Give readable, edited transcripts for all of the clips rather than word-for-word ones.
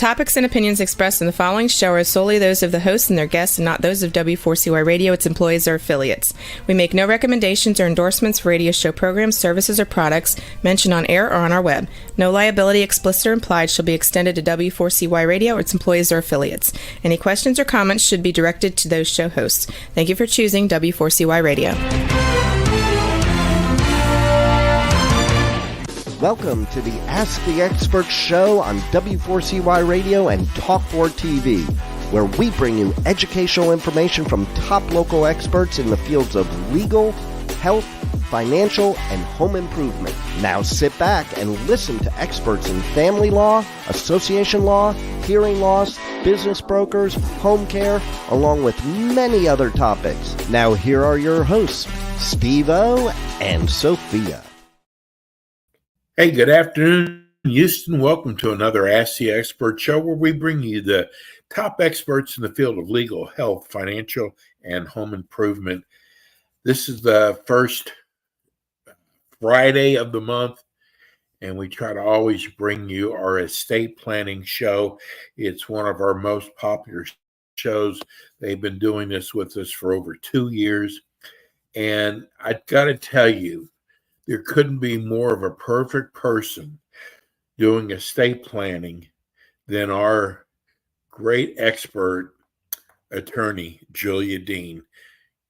topics and opinions expressed in the following show are solely those of the hosts and their guests and not those of W4CY Radio, its employees, or affiliates. We make no recommendations or endorsements for radio show programs, services, or products mentioned on air or on our web. No liability, explicit or implied, shall be extended to W4CY Radio or its employees or affiliates. Any questions or comments should be directed to those show hosts. Thank you for choosing W4CY Radio. Welcome to the Ask the Expert show on W4CY Radio and Talk4 TV, where we bring you educational information from top local experts in the fields of legal, health, financial, and home improvement. Now sit back and listen to experts in family law, association law, hearing loss, business brokers, home care, along with many other topics. Now here are your hosts, Steve-O and Sophia. Hey, good afternoon, Houston. Welcome to another Ask the Expert show where we bring you the top experts in the field of legal, health, financial, and home improvement. This is the first Friday of the month, and we try to always bring you our estate planning show. It's one of our most popular shows. They've been doing this with us for over 2 years, and I've got to tell you, there couldn't be more of a perfect person doing estate planning than our great expert attorney, Julia Dean.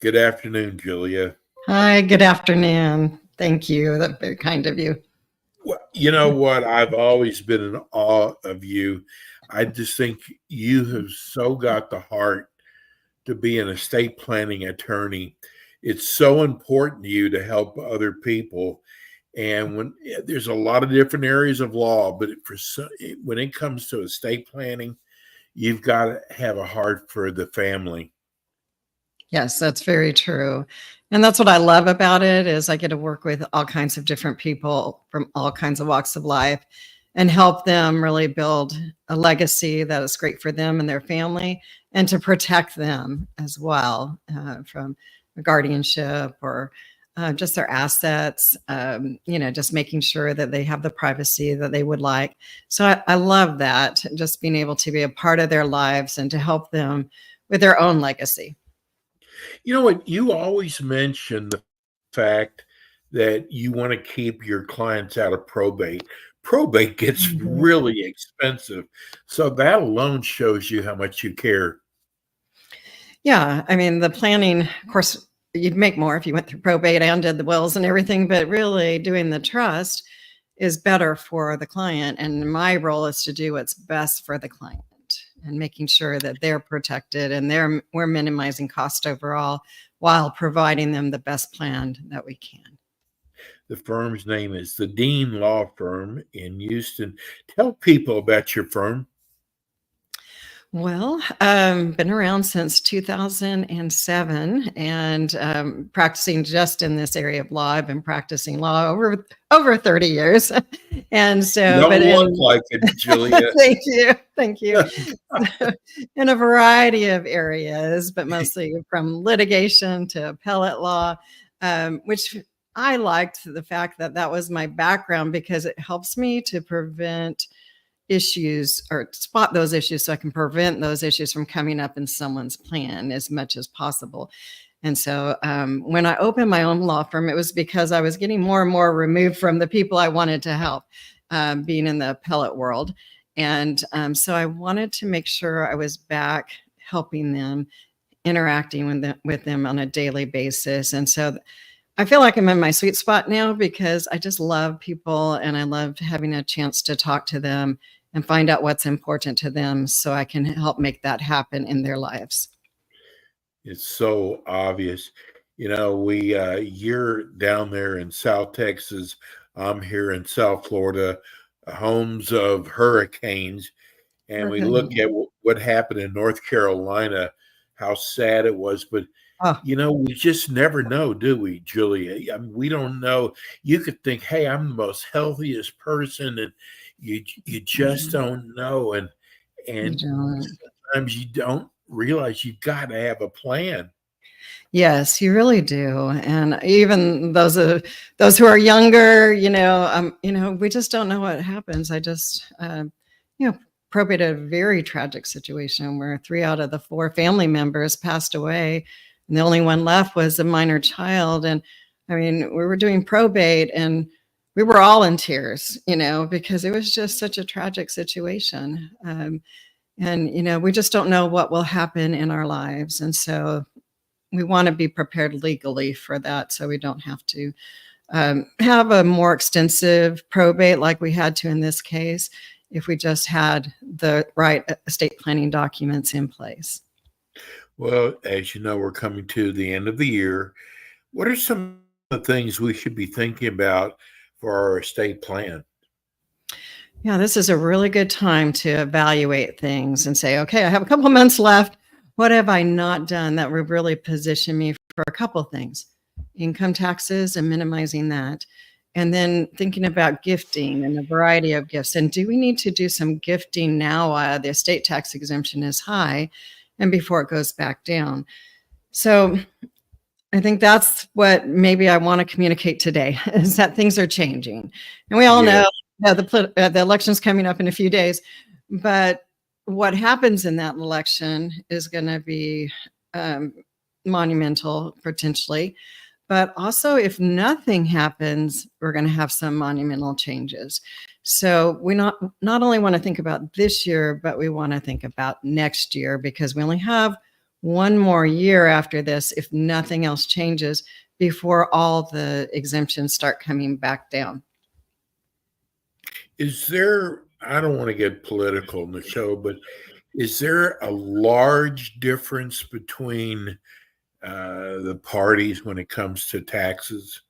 Good afternoon, Julia. Hi, good afternoon. Thank you. That's very kind of you. Well, you know what? I've always been in awe of you. I just think you have so got the heart to be an estate planning attorney. It's so important to you to help other people. And when there's a lot of different areas of law, but when it comes to estate planning, you've got to have a heart for the family. Yes, that's very true. And that's what I love about it is I get to work with all kinds of different people from all kinds of walks of life and help them really build a legacy that is great for them and their family and to protect them as well from guardianship or just their assets, just making sure that they have the privacy that they would like. So I love that, just being able to be a part of their lives and to help them with their own legacy. You know what? You always mention the fact that you want to keep your clients out of probate. Probate gets really expensive. So that alone shows you how much you care. Yeah, I mean, the planning, of course, you'd make more if you went through probate and did the wills and everything, but really doing the trust is better for the client. And my role is to do what's best for the client and making sure that they're protected and we're minimizing cost overall while providing them the best plan that we can. The firm's name is the Dean Law Firm in Houston. Tell people about your firm. Well, been around since 2007 and practicing just in this area of law. I've been practicing law over 30 years. And so, you don't look like it, Julia. Thank you. In a variety of areas, but mostly from litigation to appellate law, which I liked the fact that that was my background because it helps me to prevent issues or spot those issues so I can prevent those issues from coming up in someone's plan as much as possible. And so when I opened my own law firm, it was because I was getting more and more removed from the people I wanted to help, being in the appellate world. And so I wanted to make sure I was back helping them, interacting with them on a daily basis. And so I feel like I'm in my sweet spot now because I just love people and I love having a chance to talk to them and find out what's important to them so I can help make that happen in their lives. It's so obvious. You know, you're down there in South Texas. I'm here in South Florida, homes of hurricanes. And we look at what happened in North Carolina, how sad it was. But we just never know, do we, Julia? I mean, we don't know. You could think, hey, I'm the most healthiest person, and you just don't know. And sometimes you don't realize you got to have a plan. Yes, you really do. And even those who are younger, we just don't know what happens. I just, probated a very tragic situation where 3 out of the 4 family members passed away, and the only one left was a minor child. And I mean, we were doing probate, and we were all in tears, because it was just such a tragic situation. And we just don't know what will happen in our lives. And so we want to be prepared legally for that, so we don't have to have a more extensive probate like we had to in this case if we just had the right estate planning documents in place. Well, as you know, we're coming to the end of the year. What are some of the things we should be thinking about for our estate plan? Yeah, this is a really good time to evaluate things and say, okay, I have a couple of months left. What have I not done that would really position me for a couple of things? Income taxes and minimizing that. And then thinking about gifting and a variety of gifts. And do we need to do some gifting now while the estate tax exemption is high and before it goes back down? So I think that's what maybe I want to communicate today, is that things are changing. And we all know the election's coming up in a few days, but what happens in that election is going to be monumental potentially. But also, if nothing happens, we're going to have some monumental changes. So we not only want to think about this year, but we want to think about next year, because we only have one more year after this, if nothing else changes, before all the exemptions start coming back down. Is there, I don't want to get political in the show, but is there a large difference between the parties when it comes to taxes?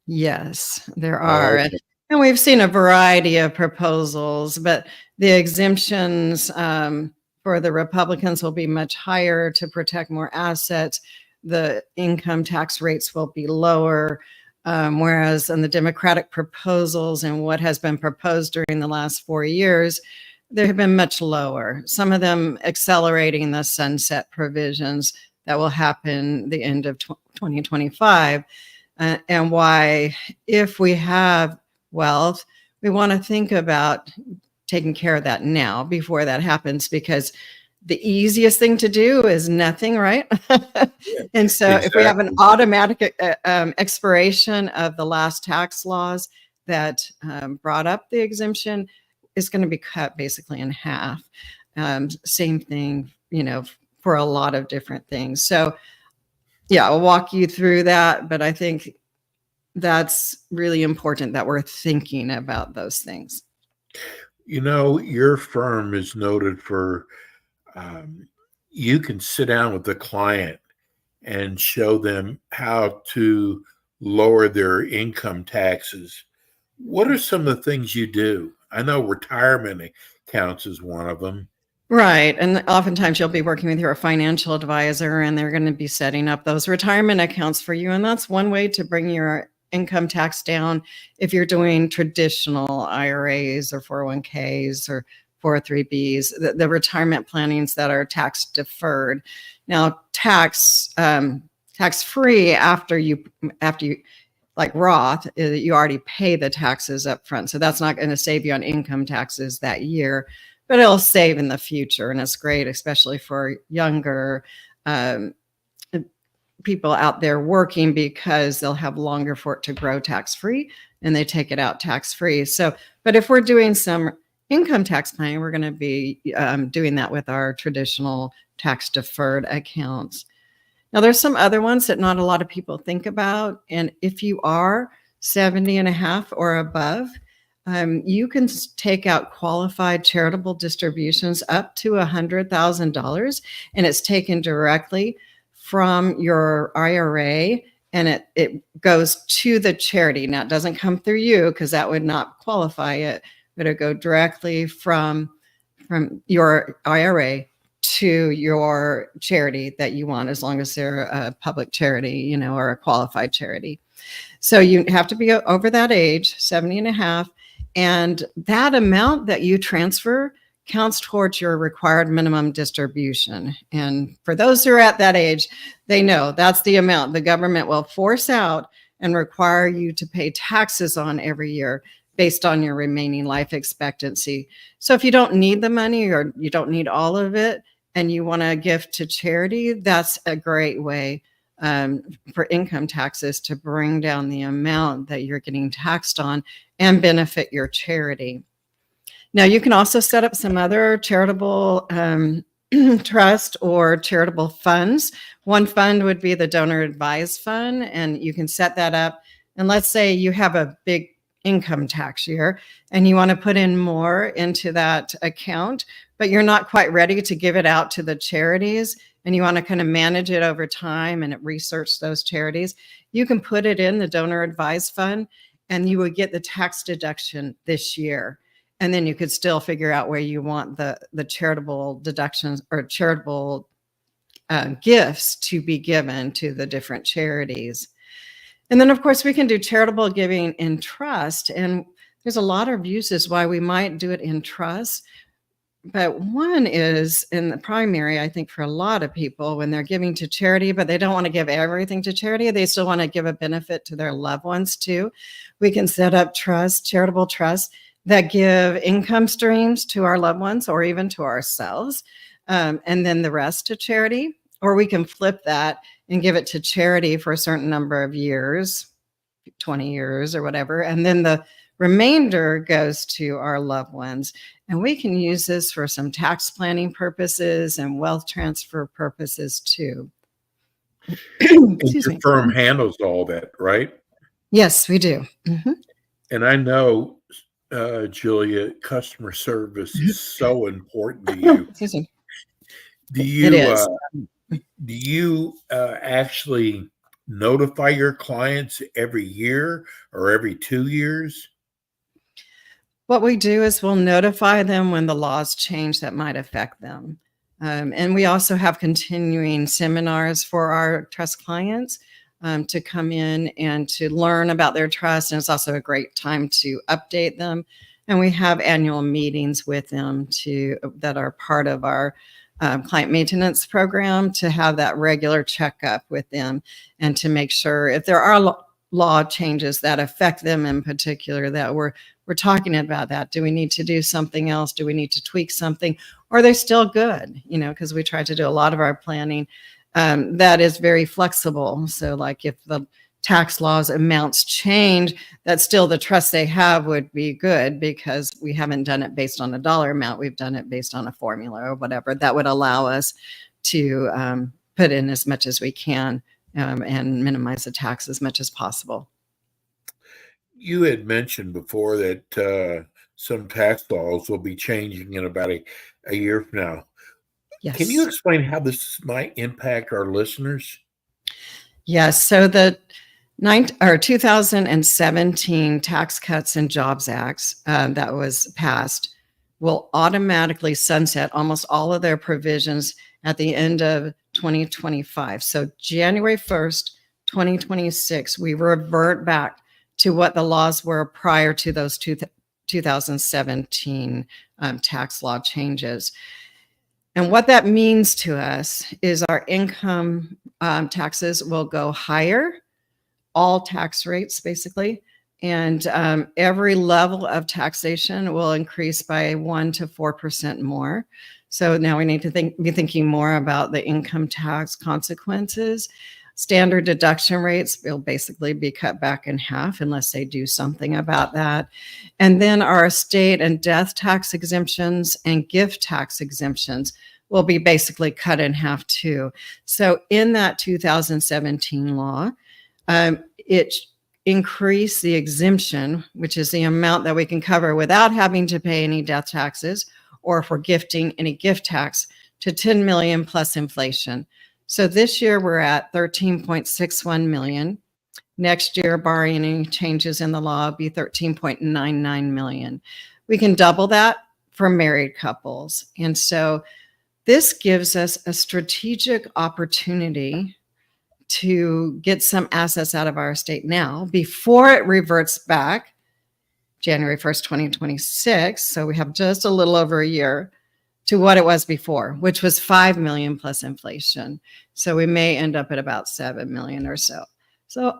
Yes, there are. Okay. And we've seen a variety of proposals, but the exemptions for the Republicans will be much higher to protect more assets. The income tax rates will be lower, whereas in the Democratic proposals and what has been proposed during the last 4 years, they have been much lower. Some of them accelerating the sunset provisions that will happen the end of 2025. And why, if we have wealth, we want to think about taking care of that now before that happens, because the easiest thing to do is nothing, right? And so If we have an automatic expiration of the last tax laws that brought up the exemption, it's going to be cut basically in half. Same thing, for a lot of different things. So yeah, I'll walk you through that, but I think that's really important that we're thinking about those things. Your firm is noted for, you can sit down with the client and show them how to lower their income taxes. What are some of the things you do? I know retirement accounts is one of them. Right. And oftentimes you'll be working with your financial advisor, and they're going to be setting up those retirement accounts for you. And that's one way to bring your income tax down if you're doing traditional IRAs or 401ks or 403bs, the retirement plannings that are tax deferred. Now, tax free after you like Roth, you already pay the taxes up front. So that's not going to save you on income taxes that year, but it'll save in the future. And it's great, especially for younger people out there working, because they'll have longer for it to grow tax-free, and they take it out tax-free. So, but if we're doing some income tax planning, we're going to be doing that with our traditional tax-deferred accounts. Now, there's some other ones that not a lot of people think about. And if you are 70 and a half or above, you can take out qualified charitable distributions up to $100,000, and it's taken directly from your IRA, and it goes to the charity. Now, it doesn't come through you, because that would not qualify it, but it go directly from your IRA to your charity that you want, as long as they're a public charity, or a qualified charity. So you have to be over that age, 70 and a half. And that amount that you transfer counts towards your required minimum distribution. And for those who are at that age, they know that's the amount the government will force out and require you to pay taxes on every year. based on your remaining life expectancy. So if you don't need the money or you don't need all of it and you want to gift to charity, that's a great way for income taxes to bring down the amount that you're getting taxed on and benefit your charity. Now, you can also set up some other charitable trust or charitable funds. One fund would be the donor advised fund, and you can set that up. And let's say you have a big income tax year and you want to put in more into that account, but you're not quite ready to give it out to the charities and you want to kind of manage it over time and research those charities. You can put it in the donor advised fund and you would get the tax deduction this year. And then you could still figure out where you want the charitable deductions or charitable gifts to be given to the different charities. And then, of course, we can do charitable giving in trust. And there's a lot of uses why we might do it in trust. But one is in the primary, I think, for a lot of people when they're giving to charity, but they don't want to give everything to charity. They still want to give a benefit to their loved ones, too. We can set up charitable trusts that give income streams to our loved ones or even to ourselves, and then the rest to charity. Or we can flip that and give it to charity for a certain number of years, 20 years or whatever. And then the remainder goes to our loved ones. And we can use this for some tax planning purposes and wealth transfer purposes too. Your firm handles all that, right? Yes, we do. Mm-hmm. And I know, Julia, customer service is so important to you. Excuse me. Do you actually notify your clients every year or every 2 years? What we do is we'll notify them when the laws change that might affect them. And we also have continuing seminars for our trust clients to come in and to learn about their trust. And it's also a great time to update them. And we have annual meetings with them that are part of our client maintenance program to have that regular checkup with them and to make sure if there are law changes that affect them in particular that we're talking about that. Do we need to do something else? Do we need to tweak something? Or are they still good? Because we try to do a lot of our planning that is very flexible. So like if the tax laws amounts change, that still the trust they have would be good because we haven't done it based on a dollar amount. We've done it based on a formula or whatever that would allow us to put in as much as we can and minimize the tax as much as possible. You had mentioned before that some tax laws will be changing in about a year from now. Yes. Can you explain how this might impact our listeners? Yes. So the 2017 Tax Cuts and Jobs Acts that was passed will automatically sunset almost all of their provisions at the end of 2025. So January 1st, 2026, we revert back to what the laws were prior to those 2017 tax law changes. And what that means to us is our income taxes will go higher, all tax rates basically, and every level of taxation will increase by 1% to 4% more. So now we need to be thinking more about the income tax consequences. Standard deduction rates will basically be cut back in half unless they do something about that. And then our estate and death tax exemptions and gift tax exemptions will be basically cut in half too. So in that 2017 law, it increased the exemption, which is the amount that we can cover without having to pay any death taxes or for gifting any gift tax, to 10 million plus inflation. So this year we're at 13.61 million. Next year, barring any changes in the law, will be 13.99 million. We can double that for married couples. And so this gives us a strategic opportunity to get some assets out of our estate now before it reverts back January 1st, 2026. So we have just a little over a year to what it was before, which was 5 million plus inflation. So we may end up at about 7 million or so. So,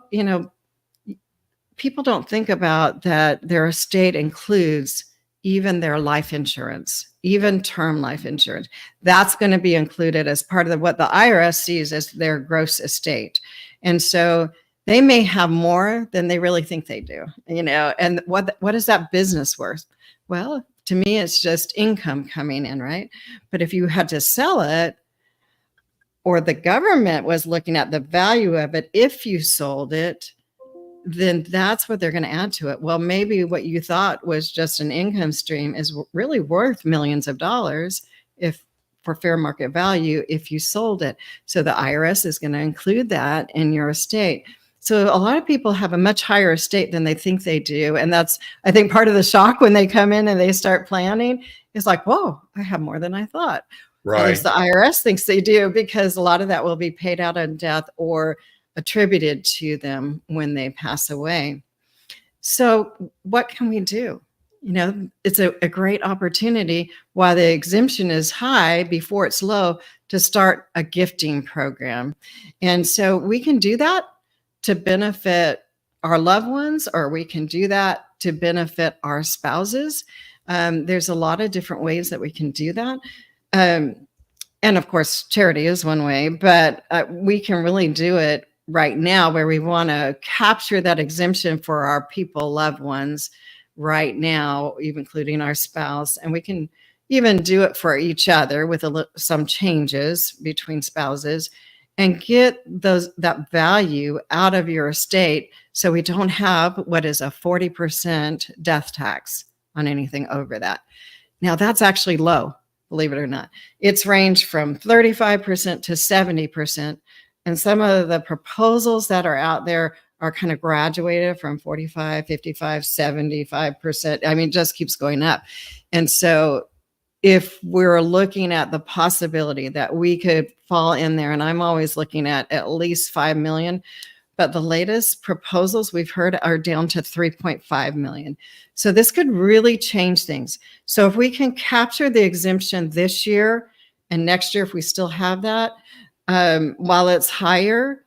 people don't think about that their estate includes even their life insurance, even term life insurance. That's going to be included as part of what the IRS sees as their gross estate. And so they may have more than they really think they do, and what is that business worth? Well, to me, it's just income coming in, right? But if you had to sell it, or the government was looking at the value of it, if you sold it, then that's what they're going to add to it. Well, maybe what you thought was just an income stream is really worth millions of dollars for fair market value if you sold it. So the IRS is going to include that in your estate. So a lot of people have a much higher estate than they think they do. And that's, I think, part of the shock when they come in and they start planning is like, whoa, I have more than I thought. Right. At least the IRS thinks they do, because a lot of that will be paid out on death or attributed to them when they pass away. So what can we do? It's a great opportunity while the exemption is high before it's low to start a gifting program. And so we can do that to benefit our loved ones, or we can do that to benefit our spouses. There's a lot of different ways that we can do that. And of course, charity is one way, but we can really do it right now where we want to capture that exemption for our loved ones right now, even including our spouse. And we can even do it for each other with some changes between spouses, and get that value out of your estate so we don't have what is a 40% death tax on anything over that. Now, that's actually low, believe it or not. It's ranged from 35% to 70%. And some of the proposals that are out there are kind of graduated from 45, 55, 75%. I mean, it just keeps going up. And so if we're looking at the possibility that we could fall in there, and I'm always looking at least 5 million, but the latest proposals we've heard are down to 3.5 million. So this could really change things. So if we can capture the exemption this year and next year, if we still have that, while it's higher,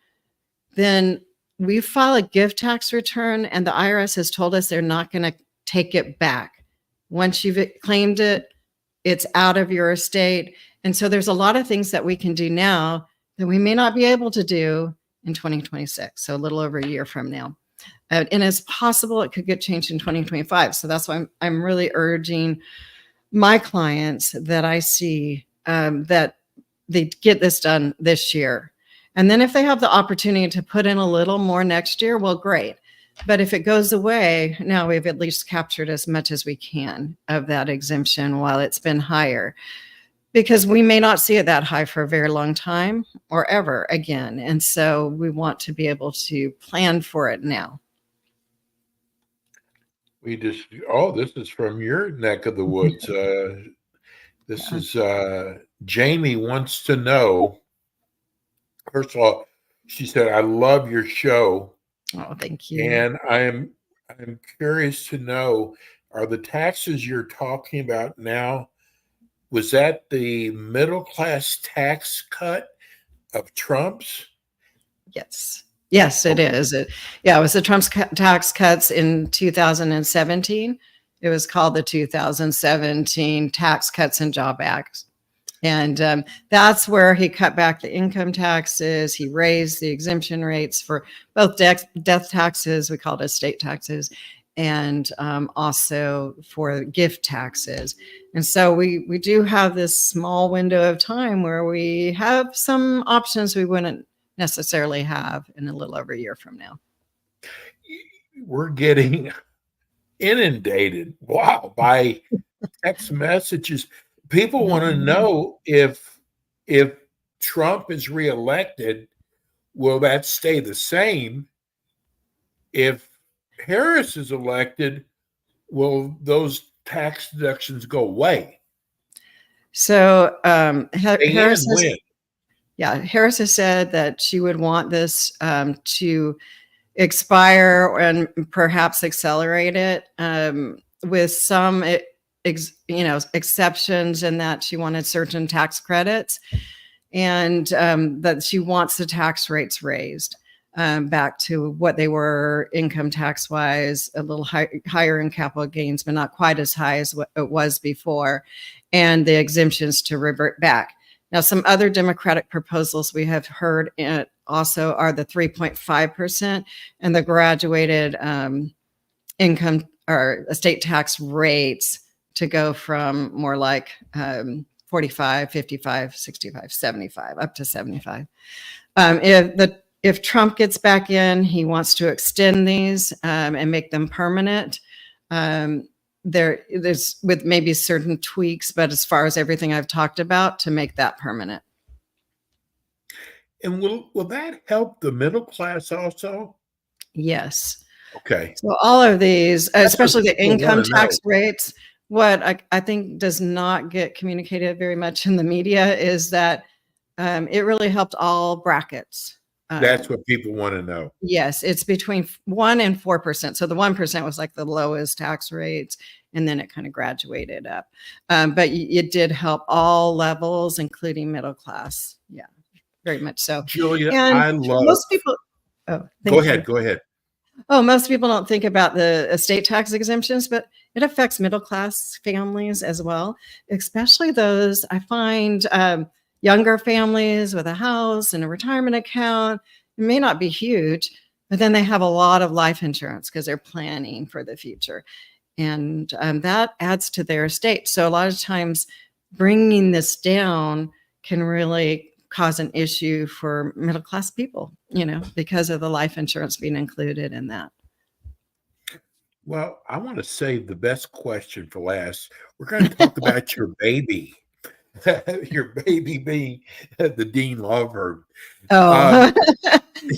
then we file a gift tax return, and the IRS has told us they're not going to take it back. Once you've claimed it, it's out of your estate. And so there's a lot of things that we can do now that we may not be able to do in 2026, so a little over a year from now. And it's possible it could get changed in 2025. So that's why I'm really urging my clients that I see that they get this done this year. And then if they have the opportunity to put in a little more next year, well, great. But if it goes away, now we've at least captured as much as we can of that exemption while it's been higher, because we may not see it that high for a very long time or ever again. And so we want to be able to plan for it now. This is from your neck of the woods. This is Jamie wants to know. First of all, she said, I love your show. Oh, thank you. And I'm curious to know, are the taxes you're talking about now, was that the middle class tax cut of Trump's? Yes. Yes, it is. It was the Trump's tax cuts in 2017. It was called the 2017 Tax Cuts and Job Act. And that's where he cut back the income taxes. He raised the exemption rates for both death taxes, we call it estate taxes, and also for gift taxes. And so we do have this small window of time where we have some options we wouldn't necessarily have in a little over a year from now. We're getting inundated, by text messages. People want to know if Trump is reelected, will that stay the same? If Harris is elected, will those tax deductions go away? So Harris has said that she would want this to expire and perhaps accelerate it with some exceptions, in that she wanted certain tax credits, and that she wants the tax rates raised. back to what they were income tax wise, a little higher in capital gains, but not quite as high as what it was before, and the exemptions to revert back. Now, some other Democratic proposals we have heard also are the 3.5% and the graduated income or estate tax rates to go from more like 45, 55, 65, 75, up to 75. If Trump gets back in, he wants to extend these and make them permanent. There's with maybe certain tweaks, but as far as everything I've talked about, to make that permanent. And will that help the middle class also? Yes. Okay. So all of these, especially the income tax rates, what I think does not get communicated very much in the media is that it really helped all brackets. That's what people want to know. Yes, it's between 1% and 4%. So the 1% was like the lowest tax rates, and then it kind of graduated up. But it did help all levels, including middle class. Yeah, very much so. Julia, and I love. Most people. Oh, go ahead. Go ahead. Oh, most people don't think about the estate tax exemptions, but it affects middle class families as well, especially those I find younger families with a house and a retirement account. It may not be huge, but then they have a lot of life insurance because they're planning for the future. And that adds to their estate. So a lot of times bringing this down can really cause an issue for middle class people, because of the life insurance being included in that. Well, I want to save the best question for last. We're going to talk about your baby. Your baby being the Dean law firm. Oh,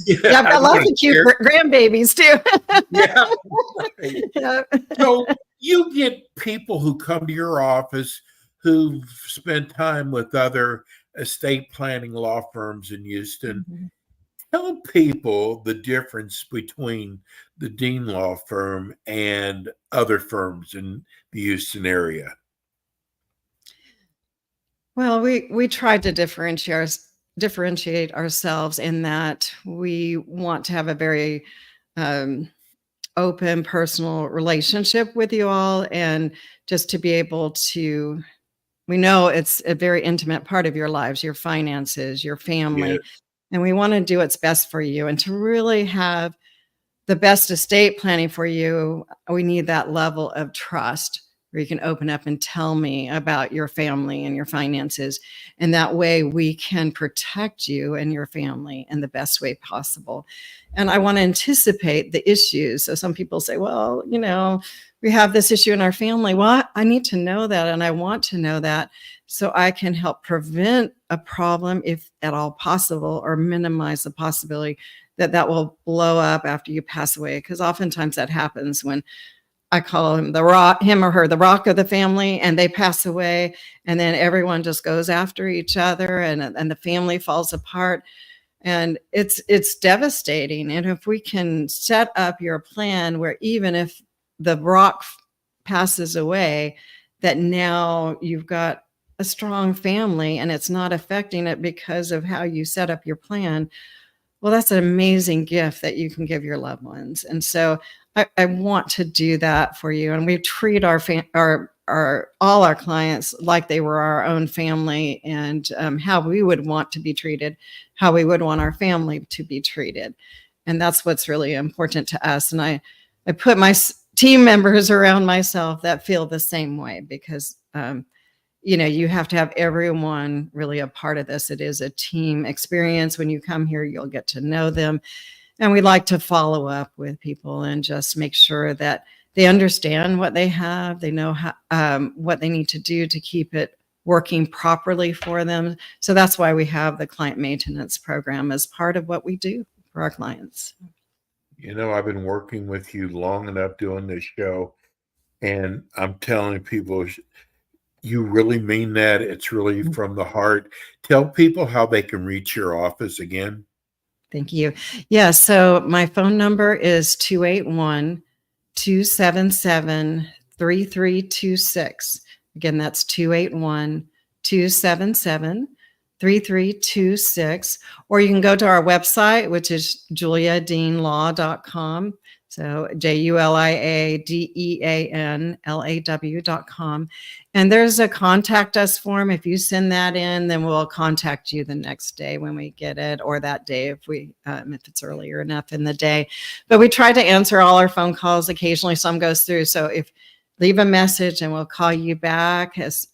yeah, I've got lots of cute grandbabies too. Yeah. Right. Yeah. So you get people who come to your office who've spent time with other estate planning law firms in Houston. Mm-hmm. Tell people the difference between the Dean law firm and other firms in the Houston area. Well, we tried to differentiate ourselves in that we want to have a very open, personal relationship with you all, and just to be able to, we know it's a very intimate part of your lives, your finances, your family, yes. And we want to do what's best for you, and to really have the best estate planning for you. We need that level of trust where you can open up and tell me about your family and your finances. And that way we can protect you and your family in the best way possible. And I want to anticipate the issues. So some people say, well, we have this issue in our family. Well, I need to know that, and I want to know that so I can help prevent a problem if at all possible, or minimize the possibility that will blow up after you pass away. Because oftentimes that happens when I call him him or her, the rock of the family, and they pass away, and then everyone just goes after each other, and the family falls apart, and it's devastating. And if we can set up your plan where even if the rock passes away, that now you've got a strong family and it's not affecting it because of how you set up your plan, well, that's an amazing gift that you can give your loved ones. And so I want to do that for you. And we treat all our clients like they were our own family, and how we would want to be treated, how we would want our family to be treated. And that's what's really important to us. And I put my team members around myself that feel the same way, because, you have to have everyone really a part of this. It is a team experience. When you come here, you'll get to know them. And we like to follow up with people and just make sure that they understand what they have. They know what they need to do to keep it working properly for them. So that's why we have the client maintenance program as part of what we do for our clients. I've been working with you long enough doing this show, and I'm telling people, you really mean that. It's really from the heart. Tell people how they can reach your office again. Thank you. Yeah, so my phone number is 281-277-3326. Again, that's 281-277-3326. 3326, or you can go to our website, which is juliadeanlaw.com. So JuliaDeanlaw.com. And there's a contact us form. If you send that in, then we'll contact you the next day when we get it, or that day if it's earlier enough in the day. But we try to answer all our phone calls. Occasionally some goes through. So if leave a message and we'll call you back as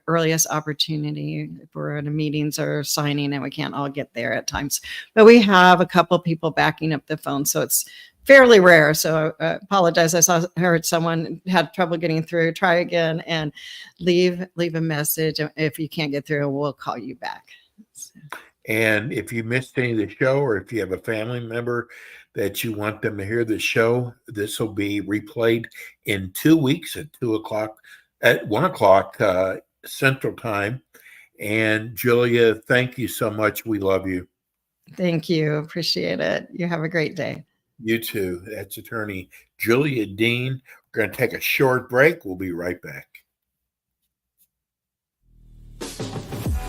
earliest opportunity if we're at a meetings or signing and we can't all get there at times. But we have a couple people backing up the phone, so it's fairly rare. So I apologize. Heard someone had trouble getting through. Try again and leave a message. If you can't get through, we'll call you back. And if you missed any of the show, or if you have a family member that you want them to hear the show, this will be replayed in 2 weeks at 1 o'clock Central Time. And Julia, thank you so much. We love you. Thank you. Appreciate it. You have a great day. You too. That's attorney Julia Dean. We're going to take a short break. We'll be right back.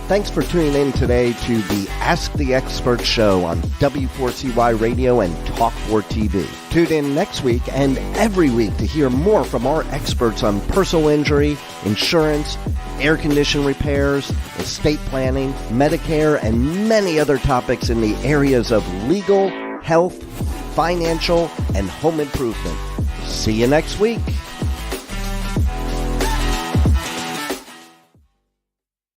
Thanks for tuning in today to the Ask the Expert show on W4CY Radio and Talk4 TV. Tune in next week and every week to hear more from our experts on personal injury, insurance, air condition repairs, estate planning, Medicare, and many other topics in the areas of legal, health, financial, and home improvement. See you next week.